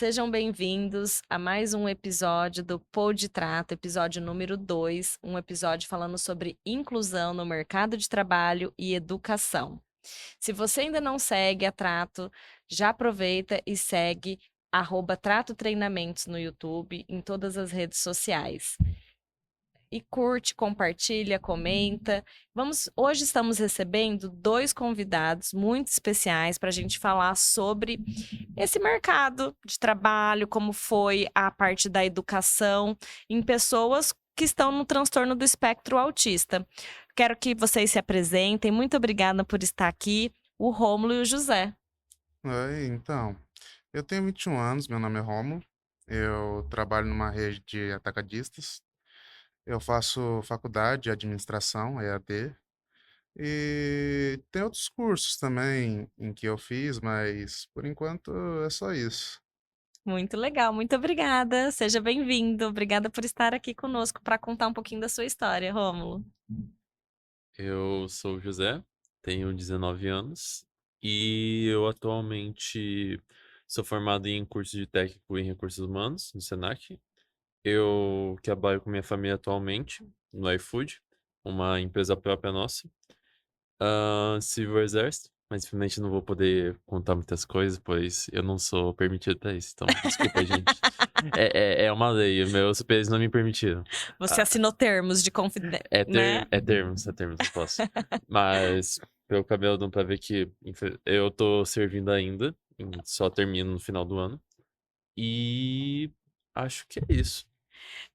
sejam bem-vindos a mais um episódio do Pod Trato, episódio número 2, um episódio falando sobre inclusão no mercado de trabalho e educação. Se você ainda não segue a Trato, já aproveita e segue @Trato Treinamentos no YouTube, em todas as redes sociais. E curte, compartilha, comenta. Hoje estamos recebendo dois convidados muito especiais para a gente falar sobre esse mercado de trabalho, como foi a parte da educação em pessoas que estão no transtorno do espectro autista. Quero que vocês se apresentem. Muito obrigada por estar aqui, o Rômulo e o José. Oi, então, eu tenho 21 anos, meu nome é Rômulo, eu trabalho numa rede de atacadistas, eu faço faculdade de administração, EAD, e tem outros cursos também em que eu fiz, mas por enquanto é só isso. Muito legal, muito obrigada. Seja bem-vindo. Obrigada por estar aqui conosco para contar um pouquinho da sua história, Rômulo. Eu sou o José, tenho 19 anos e eu atualmente sou formado em curso de técnico em recursos humanos no Senac. Eu trabalho com minha família atualmente no iFood, uma empresa própria nossa. Sirvo o exército, mas infelizmente não vou poder contar muitas coisas, pois eu não sou permitido para isso. Então, desculpa, gente. É uma lei, meus superiores não me permitiram. Você assinou termos de né? É termos, não posso. Mas pelo cabelo dá pra ver que eu tô servindo ainda, só termino no final do ano. E acho que é isso.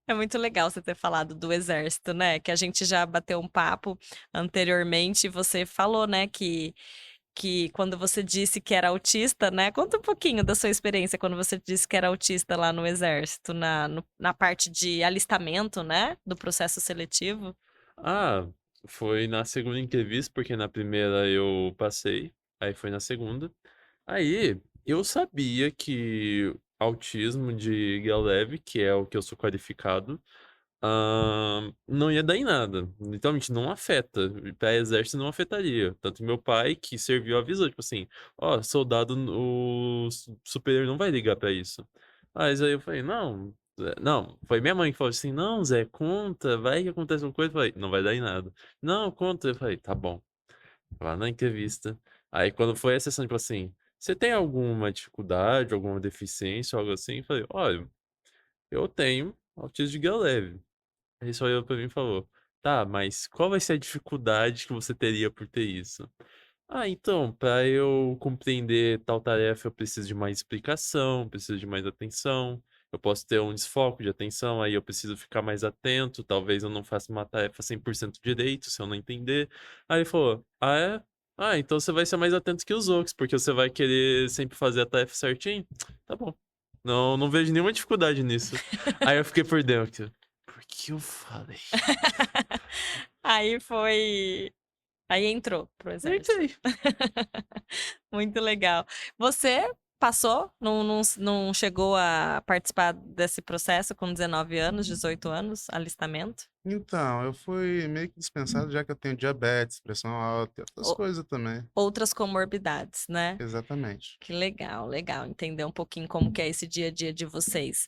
É muito legal você ter falado do exército, né, que a gente já bateu um papo anteriormente e você falou, né, que quando você disse que era autista, né, conta um pouquinho da sua experiência quando você disse que era autista lá no exército, na parte de alistamento, né, do processo seletivo. Ah, foi na segunda entrevista, porque na primeira eu passei, aí foi na segunda. Aí eu sabia que autismo de grau leve, que é o que eu sou qualificado, não ia dar em nada. Literalmente não afeta. Pra exército não afetaria. Tanto meu pai, que serviu, avisou, tipo assim: "Ó, soldado, o superior não vai ligar pra isso". Mas aí eu falei: "Não, não". Foi minha mãe que falou assim: "Não, Zé, conta, vai que acontece alguma coisa". Eu falei: "Não vai dar em nada". "Não, conta". Eu falei: "Tá bom". Lá na entrevista. Aí quando foi a sessão, tipo assim: "Você tem alguma dificuldade, alguma deficiência, algo assim?" Eu falei: "Olha, eu tenho autismo de grau leve". Ele só olhou pra mim e falou: "Tá, mas qual vai ser a dificuldade que você teria por ter isso?" "Ah, então, pra eu compreender tal tarefa, eu preciso de mais explicação, preciso de mais atenção. Eu posso ter um desfoque de atenção, aí eu preciso ficar mais atento, talvez eu não faça uma tarefa 100% direito, se eu não entender". Aí ele falou: "Ah, é? Ah, então você vai ser mais atento que os outros, porque você vai querer sempre fazer a tarefa certinho? Tá bom. Não vejo nenhuma dificuldade nisso". Aí eu fiquei por dentro: "Por que eu falei?" Aí foi Aí entrou para o Eu exército. entrei. Muito legal. Você passou? Não chegou a participar desse processo com 19 anos, 18 anos, alistamento? Então, eu fui meio que dispensado já que eu tenho diabetes, pressão alta e outras Ou coisas também. outras comorbidades, né? Exatamente. Que legal, legal entender um pouquinho como que é esse dia a dia de vocês.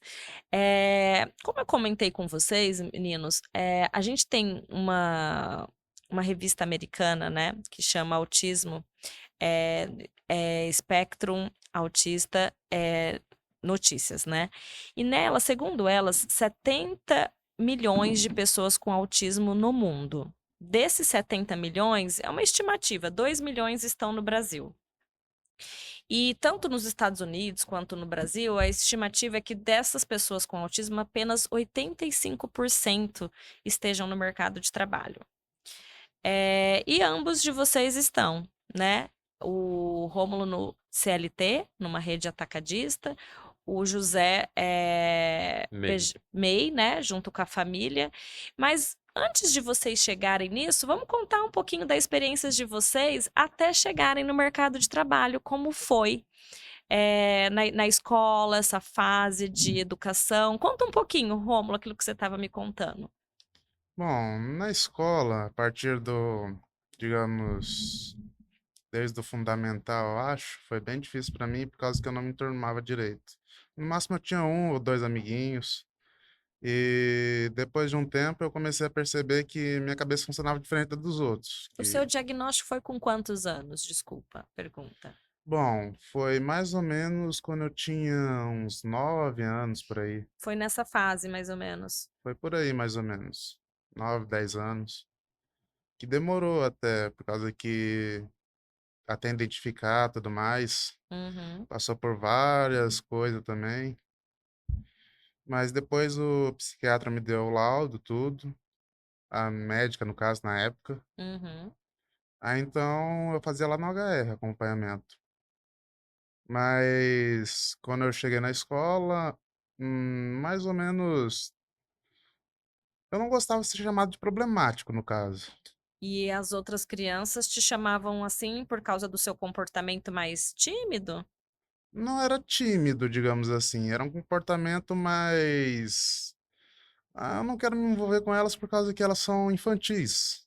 Como eu comentei com vocês, meninos, a gente tem uma revista americana, né, que chama Autismo, eh Spectrum Autista, Notícias, né. E nela, segundo elas, 70 milhões de pessoas com autismo no mundo. Desses 70 milhões, é uma estimativa, 2 milhões estão no Brasil. E tanto nos Estados Unidos quanto no Brasil, a estimativa é que dessas pessoas com autismo, apenas 85% estejam no mercado de trabalho. E ambos de vocês estão, né? O Rômulo no CLT, numa rede atacadista, o José Meio. MEI, né, junto com a família. Mas antes de vocês chegarem nisso, vamos contar um pouquinho da experiência de vocês até chegarem no mercado de trabalho, como foi na escola, essa fase de educação. Conta um pouquinho, Rômulo, aquilo que você estava me contando. Bom, na escola, a partir digamos, desde o fundamental, eu acho, foi bem difícil para mim por causa que eu não me enturmava direito. No máximo eu tinha um ou dois amiguinhos. E depois de um tempo eu comecei a perceber que minha cabeça funcionava diferente da dos outros. O seu diagnóstico foi com quantos anos? Desculpa, pergunta. Bom, foi mais ou menos quando eu tinha uns 9 anos por aí. Foi nessa fase, mais ou menos. Foi por aí, mais ou menos. 9, 10 anos. Que demorou até, por causa que até identificar tudo mais. Uhum, Passou por várias coisas também. Mas depois o psiquiatra me deu o laudo, tudo. A médica, no caso, na época. uhum. Aí então eu fazia lá no HR, acompanhamento. Mas quando eu cheguei na escola, mais ou menos. Eu não gostava de ser chamado de problemático, no caso. E as outras crianças te chamavam assim por causa do seu comportamento mais tímido? Não era tímido, digamos assim. Era um comportamento mais. Ah, eu não quero me envolver com elas por causa que elas são infantis.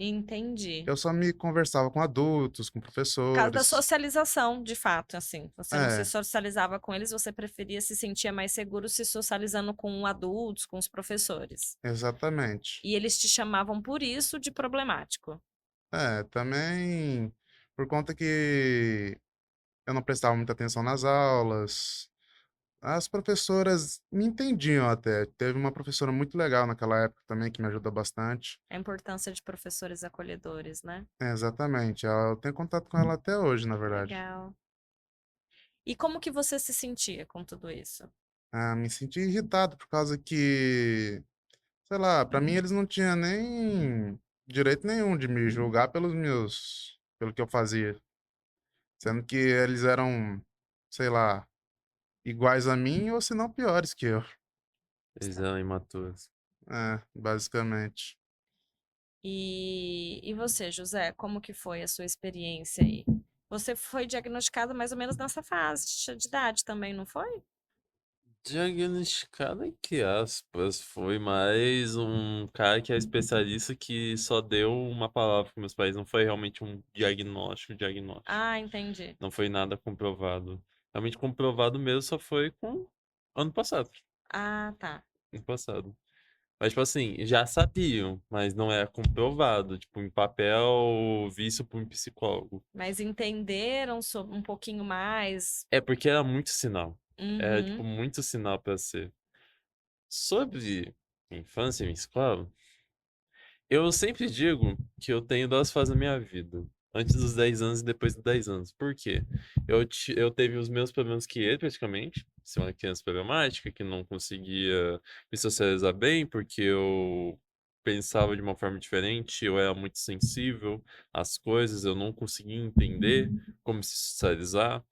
Entendi. Eu só me conversava com adultos, com Por causa da professores. socialização, de fato, assim. Você não se É, socializava com eles, você preferia se sentia mais seguro se socializando com adultos, com os professores. exatamente. E eles te chamavam por isso de problemático. É, também por conta que eu não prestava muita atenção nas aulas. As professoras me entendiam até. Teve uma professora muito legal naquela época também que me ajudou bastante. A importância de professores acolhedores, né? É, exatamente. Eu tenho contato com ela até hoje, na verdade. Legal. E como que você se sentia com tudo isso? Ah, me senti irritado por causa que, sei lá, pra mim eles não tinham nem direito nenhum de me julgar pelo que eu fazia. Sendo que eles eram, sei lá, iguais a mim ou se não piores que eu. Eles eram imaturos. É, basicamente. E você, José, como que foi a sua experiência aí? Você foi diagnosticado mais ou menos nessa fase de idade também, não foi? Diagnosticado entre aspas, foi mais um cara que é especialista que só deu uma palavra para meus pais, não foi realmente um diagnóstico. Ah, entendi. Não foi nada comprovado. Realmente comprovado mesmo só foi com ano passado. Ah, tá. Ano passado. Mas, tipo assim, já sabiam, mas não era comprovado. Tipo, em papel, visto por um psicólogo. Mas entenderam um pouquinho mais. É porque era muito sinal. Era, tipo, Uhum. muito sinal pra ser. Sobre infância e escola, eu sempre digo que eu tenho duas fases na minha vida. Antes dos 10 anos e depois dos 10 anos. Por quê? Eu teve os mesmos problemas que ele, praticamente. Ser uma criança problemática, que não conseguia me socializar bem, porque eu pensava de uma forma diferente, eu era muito sensível às coisas, eu não conseguia entender como se socializar.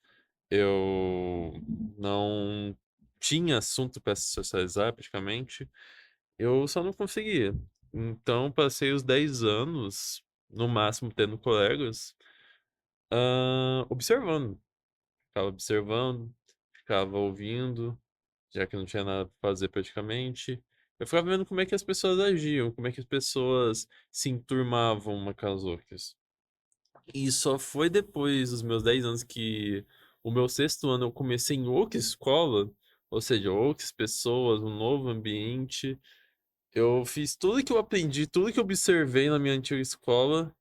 Eu não tinha assunto para se socializar, praticamente. Eu só não conseguia. Então, passei os 10 anos, no máximo, tendo colegas, observando. Ficava observando, ficava ouvindo, já que não tinha nada pra fazer praticamente. Eu ficava vendo como é que as pessoas agiam, como é que as pessoas se enturmavam uma com as outras. E só foi depois dos meus 10 anos que o meu sexto ano eu comecei em outra escola, ou seja, outras pessoas, um novo ambiente. Eu fiz tudo que eu aprendi, tudo que eu observei na minha antiga escola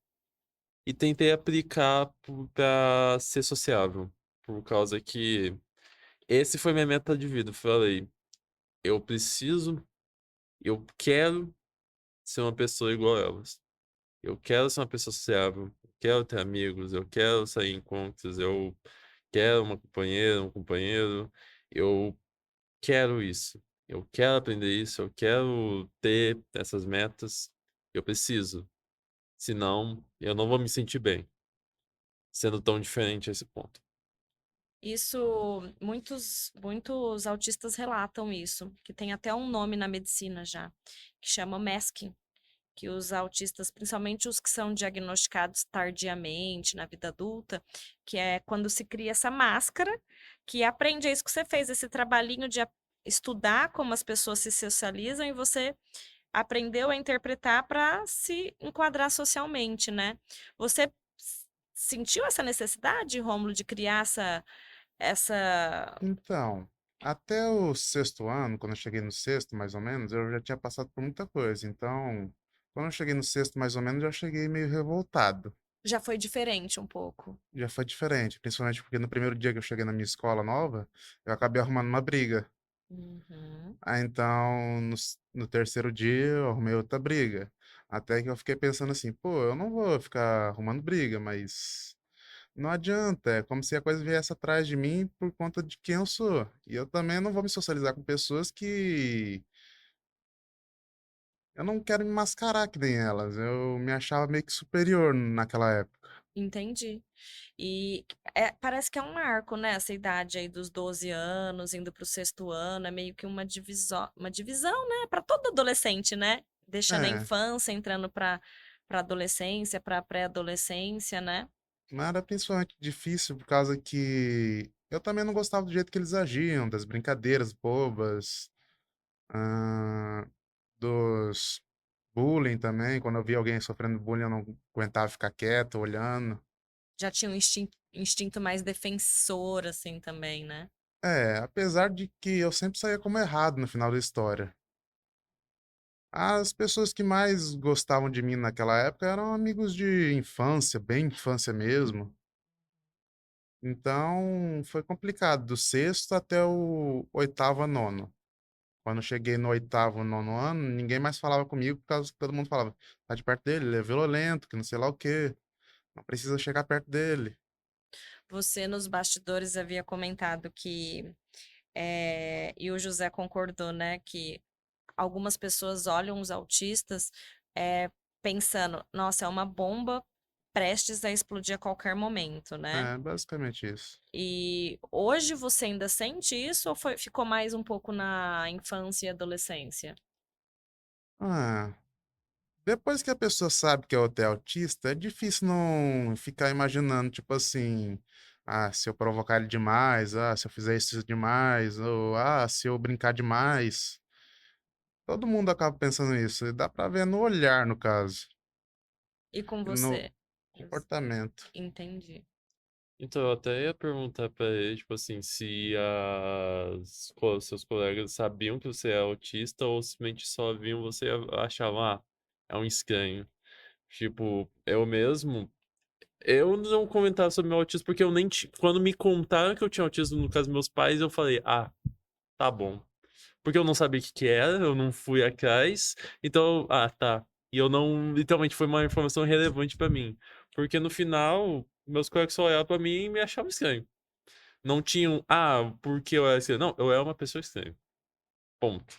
e tentei aplicar pra ser sociável. Por causa que esse foi minha meta de vida. Eu falei, eu preciso, eu quero ser uma pessoa igual a elas. Eu quero ser uma pessoa sociável, eu quero ter amigos, eu quero sair em encontros, eu quero uma companheira, um companheiro, eu quero isso. Eu quero aprender isso, eu quero ter essas metas. Eu preciso. Senão, eu não vou me sentir bem, sendo tão diferente a esse ponto. Isso, muitos autistas relatam isso, que tem até um nome na medicina já, que chama masking, que os autistas, principalmente os que são diagnosticados tardiamente na vida adulta, que é quando se cria essa máscara, que aprende, é isso que você fez, esse trabalhinho de estudar como as pessoas se socializam e você aprendeu a interpretar para se enquadrar socialmente, né? Você sentiu essa necessidade, Rômulo, de criar essa Então. Até o sexto ano, quando eu cheguei no sexto, mais ou menos, eu já tinha passado por muita coisa. Então, quando eu cheguei no sexto, mais ou menos, eu já cheguei meio revoltado. Já foi diferente um pouco. Já foi diferente, principalmente porque no primeiro dia que eu cheguei na minha escola nova, eu acabei arrumando uma briga. Uhum. Aí então, no terceiro dia, eu arrumei outra briga. Até que eu fiquei pensando assim, pô, eu não vou ficar arrumando briga, mas não adianta. É como se a coisa viesse atrás de mim por conta de quem eu sou. E eu também não vou me socializar com pessoas que eu não quero me mascarar que nem elas. Eu me achava meio que superior naquela época. Entendi. E parece que é um marco, né? Essa idade aí dos 12 anos, indo para o sexto ano, é meio que uma divisão, né? Para todo adolescente, né? Deixando a É, infância, entrando para adolescência, para pré-adolescência, né? mas era principalmente difícil por causa que eu também não gostava do jeito que eles agiam, das brincadeiras bobas, ah, dos bullying também. Quando eu via alguém sofrendo bullying, eu não aguentava ficar quieto, olhando. Já tinha um instinto mais defensor, assim, também, né? É, apesar de que eu sempre saía como errado no final da história. As pessoas que mais gostavam de mim naquela época eram amigos de infância, bem infância mesmo. Então, foi complicado, do sexto até o oitavo, nono. Quando eu cheguei no oitavo, nono ano, ninguém mais falava comigo, por causa que todo mundo falava, tá de perto dele, ele é violento, que não sei lá o quê, não precisa chegar perto dele. Você, nos bastidores, havia comentado que, e o José concordou, né, que algumas pessoas olham os autistas pensando, nossa, é uma bomba prestes a explodir a qualquer momento, né? É, basicamente isso. E hoje você ainda sente isso ou ficou mais um pouco na infância e adolescência? Ah, depois que a pessoa sabe que é outro é autista, é difícil não ficar imaginando, tipo assim, ah, se eu provocar ele demais, ah, se eu fizer isso demais, ou ah, se eu brincar demais. Todo mundo acaba pensando nisso, e dá pra ver no olhar, no caso, E com e no você? comportamento. Entendi. Então, eu até ia perguntar pra ele, tipo assim, se seus colegas sabiam que você é autista ou simplesmente só viam você e achavam, ah, é um estranho. Tipo, eu mesmo, eu não comentava sobre meu autismo porque eu nem quando me contaram que eu tinha autismo, no caso dos meus pais, eu falei, ah, tá bom. Porque eu não sabia o que que era, eu não fui atrás, então, ah, tá. E eu não, literalmente foi uma informação relevante pra mim. Porque no final, meus colegas só olhavam pra mim e me achavam estranho. Não tinham, ah, porque eu era estranho. Não, eu era uma pessoa estranha. Ponto.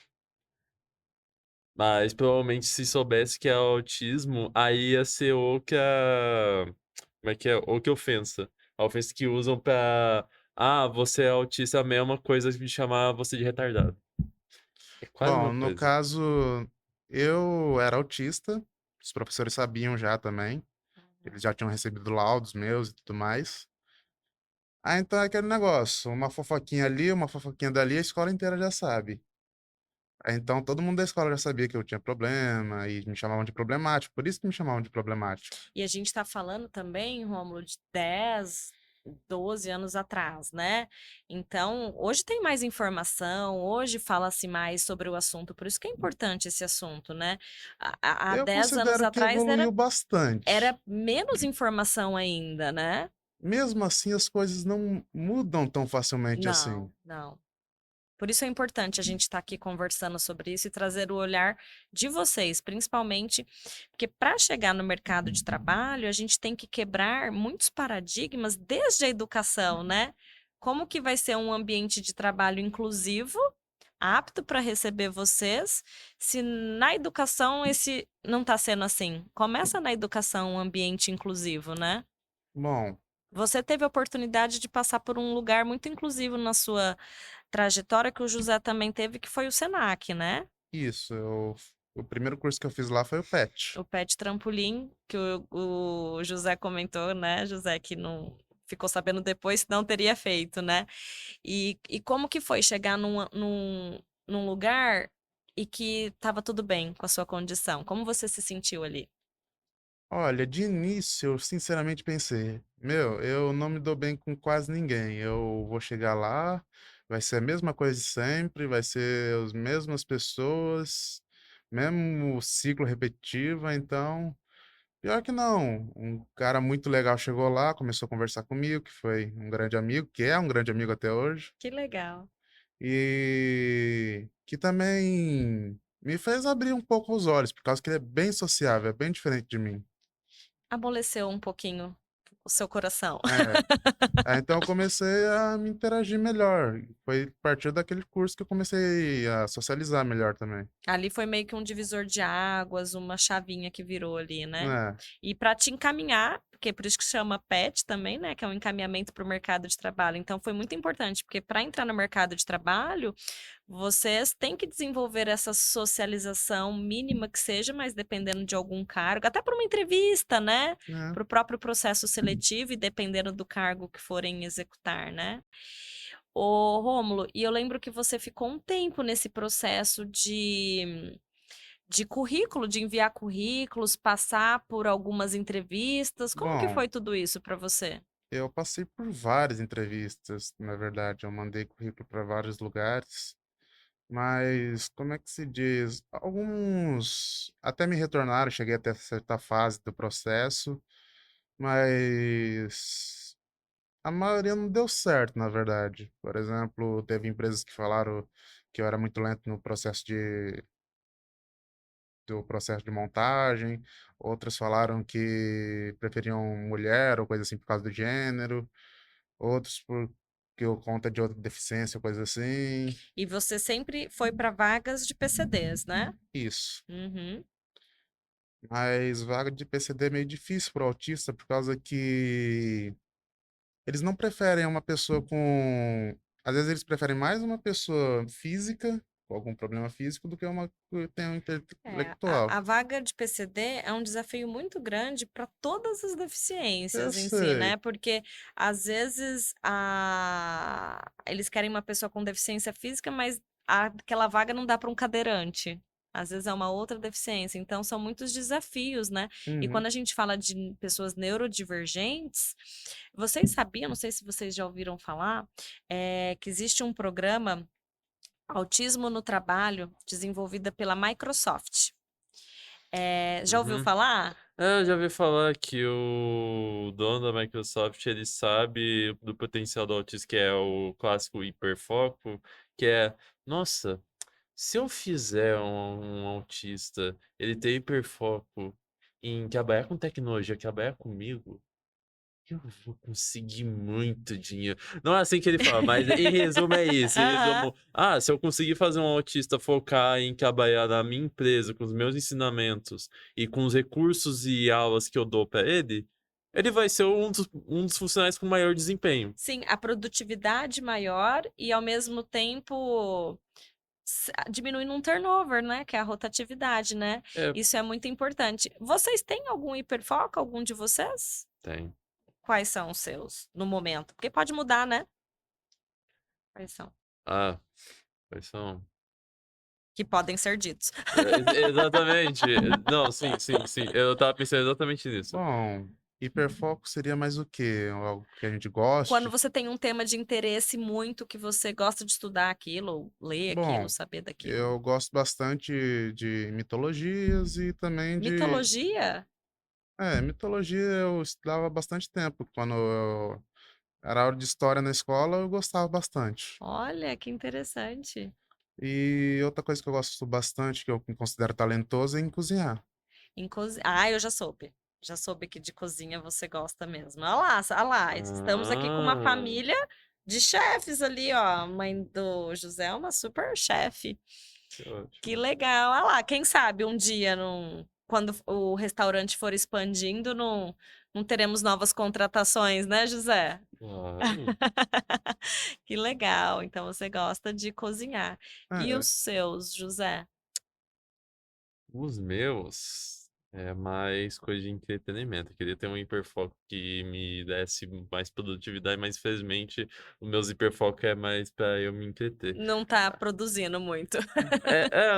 Mas provavelmente se soubesse que é autismo, aí ia ser outra. Como é que é? Outra ofensa. A ofensa que usam pra. Ah, você é autista, é a mesma coisa de chamar você de retardado. É quase a Bom, mesma no coisa. caso, eu era autista, os professores sabiam já também, eles já tinham recebido laudos meus e tudo mais. Ah, então é aquele negócio, uma fofoquinha ali, uma fofoquinha dali, a escola inteira já sabe. Ah, então todo mundo da escola já sabia que eu tinha problema e me chamavam de problemático, por isso que me chamavam de problemático. E a gente está falando também, Rômulo, de 10, 12 anos atrás, né? Então, hoje tem mais informação, hoje fala-se mais sobre o assunto, por isso que é importante esse assunto, né? Há Eu 10 anos considero que atrás evoluiu bastante. era menos informação ainda, né? Mesmo assim, as coisas não mudam tão facilmente assim. Não, não. Por isso é importante a gente estar aqui conversando sobre isso e trazer o olhar de vocês, principalmente, porque para chegar no mercado de trabalho, a gente tem que quebrar muitos paradigmas desde a educação, né? Como que vai ser um ambiente de trabalho inclusivo, apto para receber vocês, se na educação esse não está sendo assim? Começa na educação um ambiente inclusivo, né? Bom, Você teve a oportunidade de passar por um lugar muito inclusivo na sua trajetória que o José também teve, que foi o Senac, né? isso, o primeiro curso que eu fiz lá foi o PET. O pet trampolim, que o José comentou, né, José, que não ficou sabendo depois, não teria feito, né? E como que foi chegar num lugar e que estava tudo bem com a sua condição? Como você se sentiu ali? Olha, de início, eu sinceramente pensei, meu, eu não me dou bem com quase ninguém. Eu vou chegar lá, vai ser a mesma coisa de sempre, vai ser as mesmas pessoas, mesmo ciclo repetitivo, então, pior que não. Um cara muito legal chegou lá, começou a conversar comigo, que foi um grande amigo, que é um grande amigo até hoje, Que legal. e que também me fez abrir um pouco os olhos, por causa que ele é bem sociável, é bem diferente de mim. Amoleceu um pouquinho o seu coração. É. Então eu comecei a me interagir melhor. Foi a partir daquele curso que eu comecei a socializar melhor também. Ali foi meio que um divisor de águas, uma chavinha que virou ali, né? É, E para te encaminhar, porque por isso que chama PET também, né? Que é um encaminhamento para o mercado de trabalho. Então foi muito importante, porque para entrar no mercado de trabalho, vocês têm que desenvolver essa socialização mínima que seja, mas dependendo de algum cargo, até para uma entrevista, né? é. Para o próprio processo seletivo e dependendo do cargo que forem executar, né? Ô, Rômulo, e eu lembro que você ficou um tempo nesse processo de currículo, de enviar currículos, passar por algumas entrevistas. Como que Bom, foi tudo isso para você? eu passei por várias entrevistas, na verdade. Eu mandei currículo para vários lugares, mas como é que se diz? Alguns até me retornaram, cheguei até certa fase do processo, mas a maioria não deu certo, na verdade. Por exemplo, teve empresas que falaram que eu era muito lento no processo do processo de montagem, outras falaram que preferiam mulher ou coisa assim por causa do gênero, outros por conta de outra deficiência, coisa assim. E você sempre foi para vagas de PCDs, né? Isso. Uhum. Mas vaga de PCD é meio difícil para o autista por causa que eles não preferem uma pessoa com. Às vezes eles preferem mais uma pessoa física, com algum problema físico, do que uma que tem um É, intelectual. a vaga de PCD é um desafio muito grande para todas as Eu deficiências em si, sei. né? Porque às vezes eles querem uma pessoa com deficiência física, mas aquela vaga não dá para um cadeirante. Às vezes é uma outra deficiência. Então são muitos desafios, né? E Uhum. quando a gente fala de pessoas neurodivergentes, vocês sabiam, não sei se vocês já ouviram falar, que existe um programa Autismo no Trabalho, desenvolvida pela Microsoft. Já ouviu Uhum. falar? Eu já ouvi falar que o dono da Microsoft, ele sabe do potencial do autista, que é o clássico hiperfoco, que é, nossa, se eu fizer um autista, ele ter hiperfoco em trabalhar com tecnologia, trabalhar comigo, eu vou conseguir muito dinheiro. Não é assim que ele fala, mas em resumo é isso. Em Aham. resumo, se eu conseguir fazer um autista focar em trabalhar na minha empresa com os meus ensinamentos e com os recursos e aulas que eu dou para ele, ele vai ser um dos funcionários com maior desempenho. Sim, a produtividade maior e, ao mesmo tempo, diminuindo um turnover, né? Que é a rotatividade, né? É, Isso é muito importante. Vocês têm algum hiperfoco, algum de vocês? tem. Quais são os seus, no momento? Porque pode mudar, né? Quais são? Ah, quais são? Que podem ser ditos. Exatamente. Não, sim, sim, sim. Eu tava pensando exatamente nisso. Bom, hiperfoco seria mais o quê? Algo que a gente Quando goste? você tem um tema de interesse muito que você gosta de estudar aquilo, ou ler aquilo, Bom, saber daquilo. eu gosto bastante de mitologias e também de. Mitologia? Mitologia eu estudava bastante tempo. Quando era aula de história na escola, eu gostava bastante. Olha, que interessante. E outra coisa que eu gosto bastante, que eu me considero talentoso, é em cozinhar. Ah, eu já soube. Já soube que de cozinha você gosta mesmo. Olha lá, estamos aqui com uma Ah, família de chefes ali, ó. A mãe do José é uma super chefe. que Que ótimo. legal. Olha lá, quem sabe um dia, quando o restaurante for expandindo, não teremos novas contratações, né, José? Claro. Que legal. Então você gosta de cozinhar. E É, os seus, José? Os meus é mais coisa de entretenimento. Eu queria ter um hiperfoco que me desse mais produtividade, mas infelizmente os meus hiperfoco é mais pra eu me entreter. Não tá produzindo muito.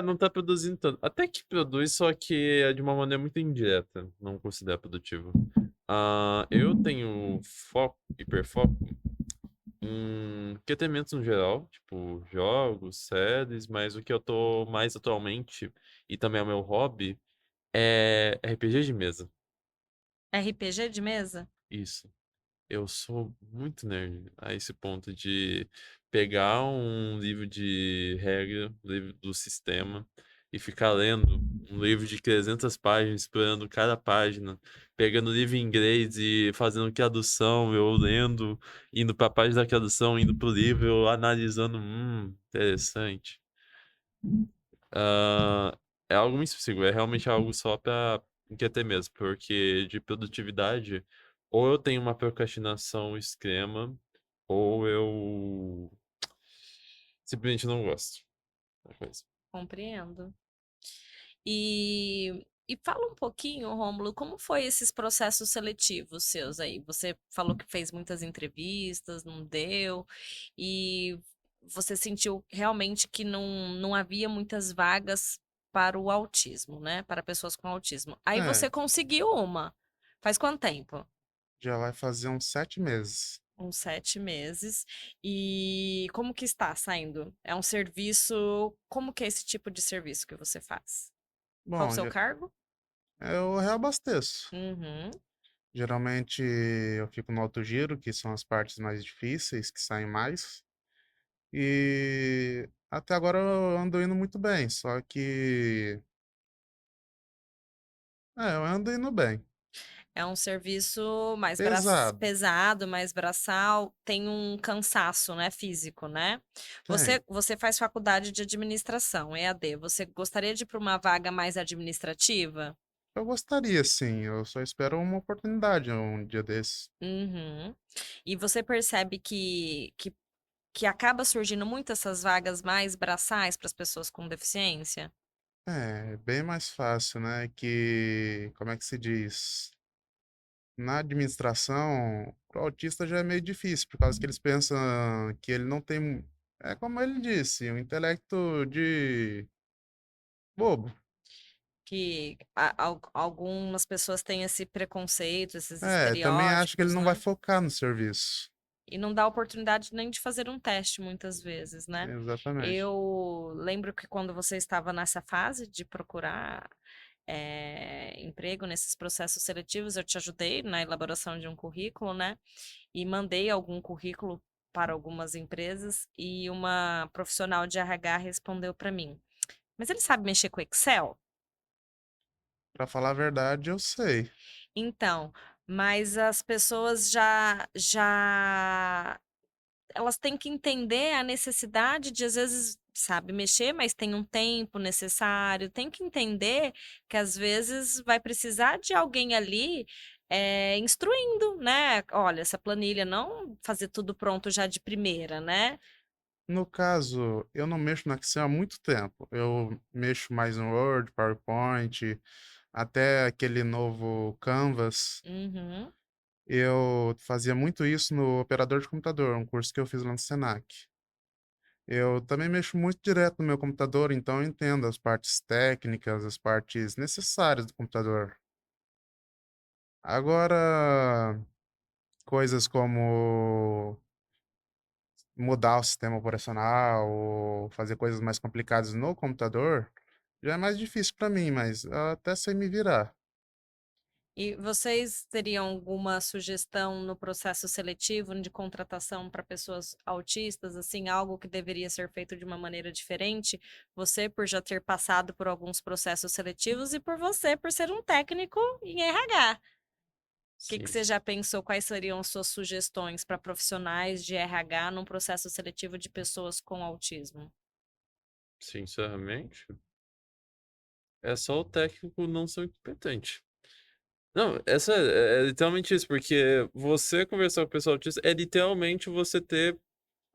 Não tá produzindo tanto. Até que produz, só que é de uma maneira muito indireta. Não considero produtivo. Eu tenho foco, hiperfoco, em entretenimento no geral, tipo jogos, séries, mas o que eu tô mais atualmente, e também é o meu hobby, é RPG de mesa. RPG de mesa? Isso. Eu sou muito nerd a esse ponto de pegar um livro de regra, livro do sistema, e ficar lendo um livro de 300 páginas, explorando cada página, pegando o livro em inglês e fazendo tradução, eu lendo, indo para a página da tradução, indo pro livro, eu analisando, interessante. Ah, é algo muito específico, é realmente algo só pra entreter mesmo, porque de produtividade, ou eu tenho uma procrastinação extrema, ou eu simplesmente não gosto da coisa. Compreendo. E fala um pouquinho, Rômulo, como foi esses processos seletivos seus aí? Você falou que fez muitas entrevistas, não deu, e você sentiu realmente que não havia muitas vagas para o autismo, né? Para pessoas com autismo. Aí É, você conseguiu uma. Faz quanto tempo? já vai fazer uns 7 meses. Uns 7 meses. E como que está saindo? É um serviço. Como que é esse tipo de serviço que você faz? Qual o Bom, seu cargo? eu reabasteço. Uhum. Geralmente eu fico no alto giro, que são as partes mais difíceis, que saem mais. E até agora eu ando indo muito bem, só que. Eu ando indo bem. É um serviço mais Pesado, pesado, mais braçal, tem um cansaço, né, físico, né? tem. Você faz faculdade de administração, EAD. Você gostaria de ir para uma vaga mais administrativa? Eu gostaria, sim. Eu só espero uma oportunidade um dia desses. Uhum. E você percebe que acaba surgindo muito essas vagas mais braçais para as pessoas com deficiência? É bem mais fácil, né? Que, como é que se diz? Na administração, o autista já é meio difícil, por causa que eles pensam que ele não tem. É como ele disse, um intelecto de bobo. Que algumas pessoas têm esse preconceito, esses Também acho que ele estereótipos, não vai né? focar no serviço. E não dá oportunidade nem de fazer um teste muitas vezes, né? Exatamente. Eu lembro que quando você estava nessa fase de procurar emprego nesses processos seletivos, eu te ajudei na elaboração de um currículo, né? E mandei algum currículo para algumas empresas e uma profissional de RH respondeu para mim: Mas ele sabe mexer com Excel? Pra falar a verdade, eu sei. Então, mas as pessoas já elas têm que entender a necessidade de, às vezes, sabe, mexer, mas tem um tempo necessário. Tem que entender que, às vezes, vai precisar de alguém ali instruindo, né? Olha, essa planilha, não fazer tudo pronto já de primeira, né? No caso, eu não mexo no Excel há muito tempo. Eu mexo mais no Word, PowerPoint, até aquele novo Canvas. Uhum. Eu fazia muito isso no operador de computador, um curso que eu fiz lá no Senac. Eu também mexo muito direto no meu computador, então eu entendo as partes técnicas, as partes necessárias do computador. Agora, coisas como mudar o sistema operacional ou fazer coisas mais complicadas no computador, já é mais difícil para mim, mas eu até sei me virar. E vocês teriam alguma sugestão no processo seletivo de contratação para pessoas autistas, assim, algo que deveria ser feito de uma maneira diferente? Você, por já ter passado por alguns processos seletivos, e por você, por ser um técnico em RH. O que que Sim, você já pensou? Quais seriam suas sugestões para profissionais de RH num processo seletivo de pessoas com autismo? sinceramente, é só o técnico não ser incompetente. Não, essa é literalmente isso, porque você conversar com o pessoal autista é literalmente você ter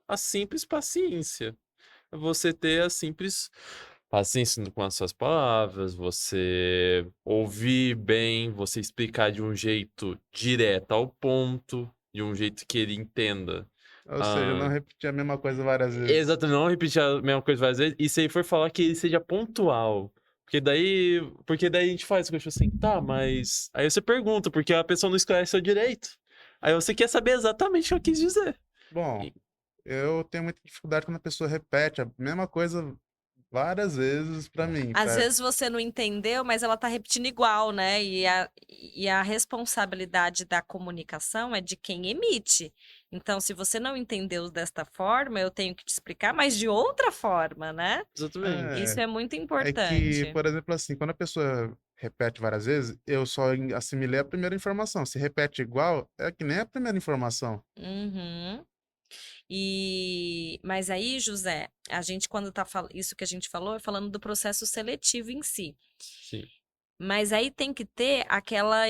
a simples paciência. Você ter a simples paciência com as suas palavras, você ouvir bem, você explicar de um jeito direto ao ponto, de um jeito que ele entenda. Ou seja, não Ah, repetir a mesma coisa várias vezes. exatamente, não repetir a mesma coisa várias vezes, e se ele for falar que ele seja pontual. Porque daí a gente faz, tipo assim, tá, mas. Aí você pergunta, porque a pessoa não esclarece seu direito. Aí você quer saber exatamente o que eu quis dizer. Bom, eu tenho muita dificuldade quando a pessoa repete a mesma coisa várias vezes pra mim. Às vezes você não entendeu, mas ela tá repetindo igual, né, e a responsabilidade da comunicação é de quem emite. Então, se você não entendeu desta forma, eu tenho que te explicar, mas de outra forma, né. Isso Exatamente. É, é muito é que, importante. por exemplo, assim, quando a pessoa repete várias vezes, eu só assimilei a primeira informação. Se repete igual, é que nem a primeira informação. Uhum. Mas aí, José, a gente quando tá isso que a gente falou é falando do processo seletivo em si. Sim. Mas aí tem que ter aquela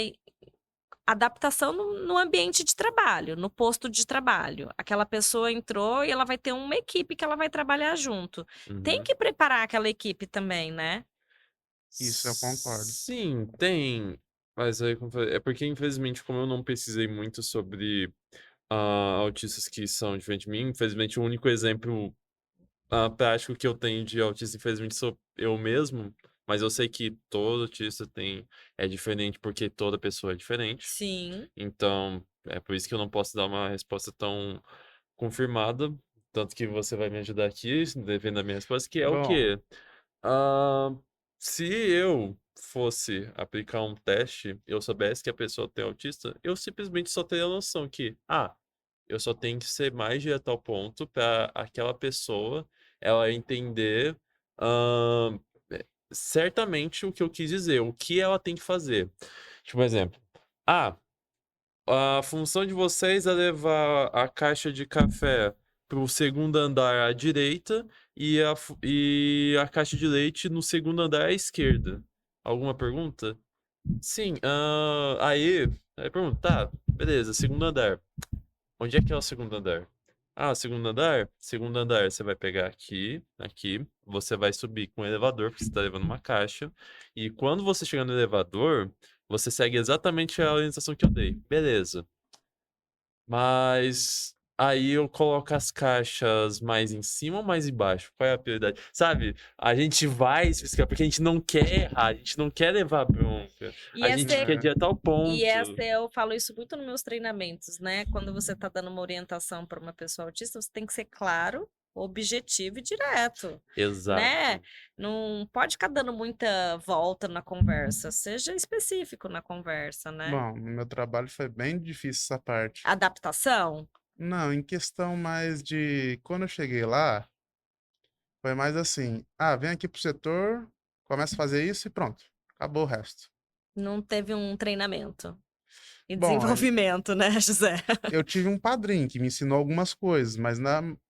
adaptação no ambiente de trabalho, no posto de trabalho. Aquela pessoa entrou e ela vai ter uma equipe que ela vai trabalhar junto. Tem Uhum. que preparar aquela equipe também, né? Isso eu concordo. Sim, tem. Mas aí, é porque, infelizmente, como eu não pesquisei muito sobre autistas que são diferentes de mim, infelizmente, o único exemplo prático que eu tenho de autista, infelizmente, sou eu mesmo. Mas eu sei que todo autista é diferente porque toda pessoa é diferente. Sim. Então, é por isso que eu não posso dar uma resposta tão confirmada. Tanto que você vai me ajudar aqui, devendo a minha resposta, que é o Bom, quê? Ah, se eu fosse aplicar um teste, eu soubesse que a pessoa tem autista, eu simplesmente só teria a noção que, eu só tenho que ser mais direto ao ponto para aquela pessoa ela entender ah, certamente o que eu quis dizer, o que ela tem que fazer. Tipo, um exemplo. Ah, a função de vocês é levar a caixa de café pro segundo andar à direita e a caixa de leite no segundo andar à esquerda. Alguma pergunta? Sim, aí pergunta, tá, beleza, segundo andar. Onde é que é o segundo andar? Ah, segundo andar? Segundo andar, você vai pegar aqui, você vai subir com o elevador, porque você tá levando uma caixa, e quando você chegar no elevador, você segue exatamente a orientação que eu dei. Beleza. Mas aí eu coloco as caixas mais em cima ou mais embaixo? Qual é a prioridade? Sabe, a gente vai especificar porque a gente não quer errar, a gente não quer levar bronca, E a essa gente é quer é, adiantar o E essa ponto. eu falo isso muito nos meus treinamentos, né? Quando você está dando uma orientação para uma pessoa autista, você tem que ser claro, objetivo e direto, né? Exato. Não pode ficar dando muita volta na conversa, seja específico na conversa, né? bom, no meu trabalho foi bem difícil essa parte. Adaptação? Não, em questão mais de quando eu cheguei lá, foi mais assim: vem aqui pro setor, começa a fazer isso e pronto, acabou o resto. Não teve um treinamento e Bom, desenvolvimento, né, José? eu tive um padrinho que me ensinou algumas coisas, mas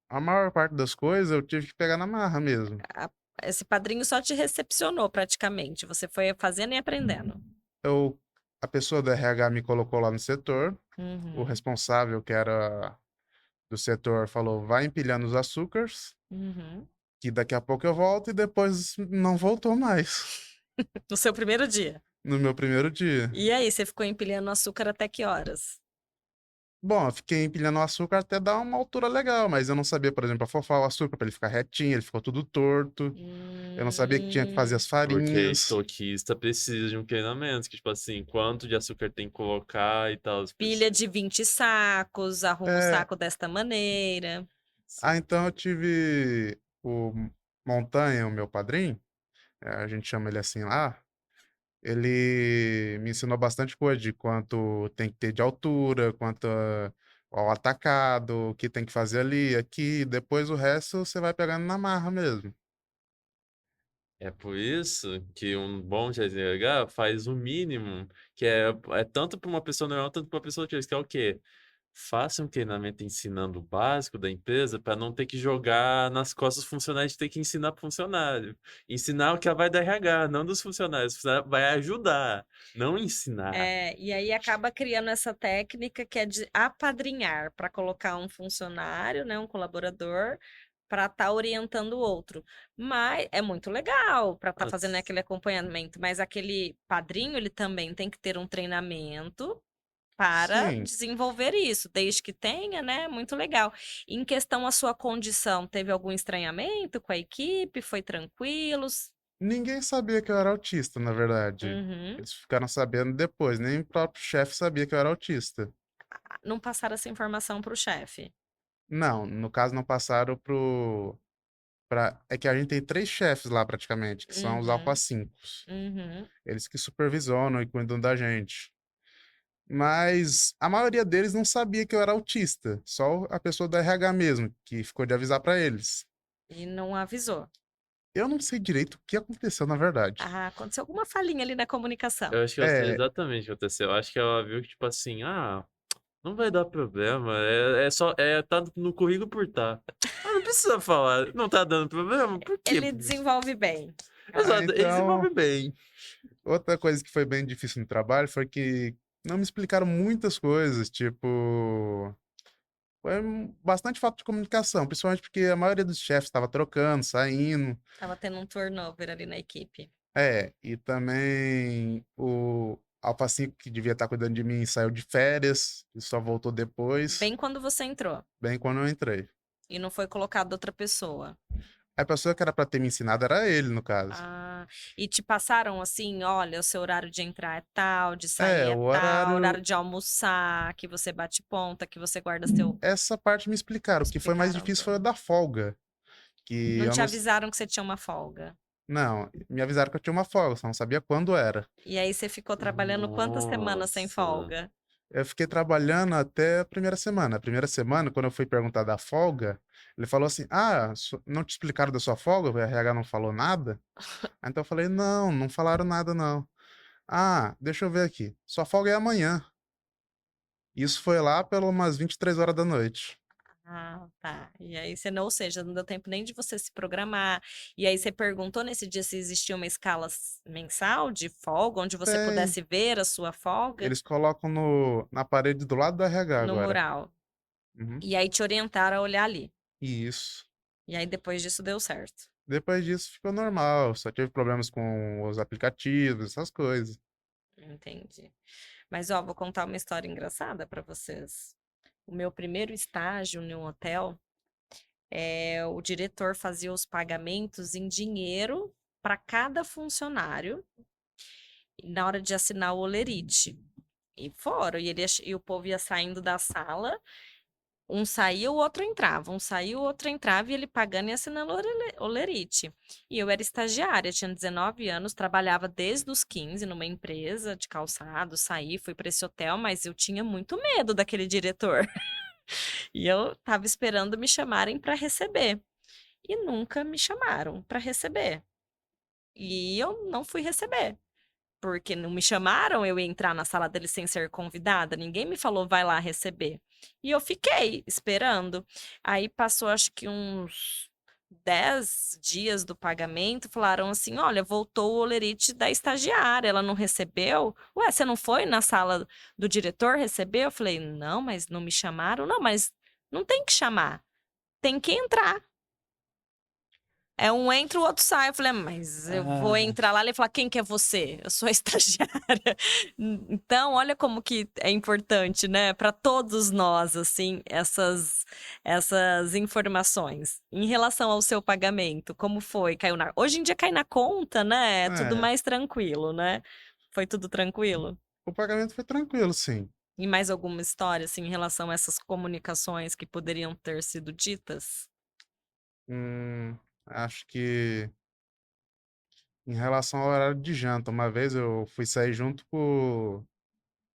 a maior parte das coisas eu tive que pegar na marra mesmo. A- Esse padrinho só te recepcionou praticamente, você foi fazendo e aprendendo. Eu, a pessoa do RH me colocou lá no setor, o Uhum, responsável, que era do setor, falou: vai empilhando os açúcares, uhum. que daqui a pouco eu volto, e depois não voltou mais, No seu primeiro dia. no meu primeiro dia. E aí, você ficou empilhando açúcar até que horas? Bom, eu fiquei empilhando o açúcar até dar uma altura legal, mas eu não sabia, por exemplo, afofar o açúcar para ele ficar retinho, ele ficou tudo torto. Eu não sabia que tinha que fazer as Hum. Porque farinhas. estoquista precisa de um treinamento, que tipo assim, quanto de açúcar tem que colocar e tal. Pilha de 20 sacos, arruma o É, saco desta maneira. Sim. então eu tive o Montanha, o meu padrinho, a gente chama ele assim lá. Ele me ensinou bastante coisa de quanto tem que ter de altura, quanto ao atacado, o que tem que fazer ali, aqui. Depois o resto você vai pegando na marra mesmo. É por isso que um bom GZH faz o mínimo, que é tanto para uma pessoa normal, tanto para uma pessoa autista, que é o quê? Faça um treinamento ensinando o básico da empresa para não ter que jogar nas costas dos funcionários de ter que ensinar para funcionário. Ensinar o que vai da RH, não dos funcionários. O funcionário vai ajudar, não ensinar. E aí acaba criando essa técnica que é de apadrinhar, para colocar um funcionário, né, um colaborador, para estar orientando o outro. Mas é muito legal para estar fazendo Nossa, aquele acompanhamento, mas aquele padrinho, ele também tem que ter um treinamento para Sim, desenvolver isso, desde que tenha, né? Muito legal. Em questão à sua condição, teve algum estranhamento com a equipe? Foi tranquilos? ninguém sabia que eu era autista, na verdade. Uhum. Eles ficaram sabendo depois, nem o próprio chefe sabia que eu era autista. Não passaram essa informação para o chefe. Não, no caso não passaram é que a gente tem 3 chefes lá praticamente, que são os Alpha Uhum, 5. uhum. Eles que supervisionam e cuidam da gente. Mas a maioria deles não sabia que eu era autista, só a pessoa do RH mesmo, que ficou de avisar pra eles. E não avisou. Eu não sei direito o que aconteceu, na verdade. Ah, aconteceu alguma falhinha ali na comunicação. Eu acho que eu sei É, exatamente o que aconteceu. Eu acho que ela viu que, tipo assim, não vai dar problema, é só, tá no currículo por tá. Ah, não precisa falar, não tá dando problema? Por quê? Ele desenvolve bem. Exato, ele então, desenvolve bem. outra coisa que foi bem difícil no trabalho foi que não me explicaram muitas coisas, tipo, foi bastante falta de comunicação, principalmente porque a maioria dos chefes estava trocando, saindo. Tava tendo um turnover ali na equipe. E também o Alpha 5 que devia estar cuidando de mim saiu de férias e só voltou depois, Bem quando você entrou. bem quando eu entrei. E não foi colocado outra pessoa. A pessoa que era pra ter me ensinado era ele, no caso. Ah, e te passaram assim, olha, o seu horário de entrar é tal, de sair É, é o tal, horário. horário de almoçar, que você bate ponta, que você guarda seu. Essa parte me explicaram. O que foi mais Explicaram difícil foi a tudo. da folga. Que Não eu te não. avisaram que você tinha uma folga. Não, me avisaram que eu tinha uma folga, só não sabia quando era. E aí você ficou trabalhando quantas semanas sem Nossa. folga? Eu fiquei trabalhando até a primeira semana. A primeira semana, quando eu fui perguntar da folga, ele falou assim: Ah, não te explicaram da sua folga? O RH não falou nada? Aí então eu falei: Não, não falaram nada, não. Ah, deixa eu ver aqui. Sua folga é amanhã. Isso foi lá pelas umas 23 horas da noite. Ah, tá. E aí você não, ou seja, não deu tempo nem de você se programar. E aí você perguntou nesse dia se existia uma escala mensal de folga, onde você Tem. pudesse ver a sua folga Eles colocam na parede do lado do RH no agora. mural. Uhum. E aí te orientaram a olhar ali. Isso. E aí depois disso deu certo. Depois disso ficou normal. Só tive problemas com os aplicativos, essas coisas. Entendi. Mas ó, vou contar uma história engraçada para vocês. O meu primeiro estágio em um hotel, o diretor fazia os pagamentos em dinheiro para cada funcionário na hora de assinar o olerite. E foram, e o povo ia saindo da sala, um saía, o outro entrava, um saía, o outro entrava, e ele pagando e assinando olerite. E eu era estagiária, tinha 19 anos, trabalhava desde os 15 numa empresa de calçado, saí, fui para esse hotel, mas eu tinha muito medo daquele diretor. E eu tava esperando me chamarem para receber. E nunca me chamaram para receber. E eu não fui receber. Porque não me chamaram, eu ia entrar na sala dele sem ser convidada, ninguém me falou: "Vai lá receber". E eu fiquei esperando. Aí passou acho que uns 10 dias do pagamento, falaram assim: "Olha, voltou o holerite da estagiária, ela não recebeu". "Ué, você não foi na sala do diretor receber?" Eu falei: "Não, mas não me chamaram". "Não, mas não tem que chamar, tem que entrar". É um entra, o outro sai. Eu falei: "Mas eu vou Ah, entrar lá", ele falou: "Quem que é você?". "Eu sou a estagiária". Então, olha como que é importante, né, para todos nós, assim, essas informações. Em relação ao seu pagamento, como foi? Caiu na hoje em dia cai na conta, né, é tudo É, mais tranquilo, né. Foi tudo tranquilo? o pagamento foi tranquilo, sim. E mais alguma história, assim, em relação a essas comunicações que poderiam ter sido ditas? Acho que em relação ao horário de janta, uma vez eu fui sair junto com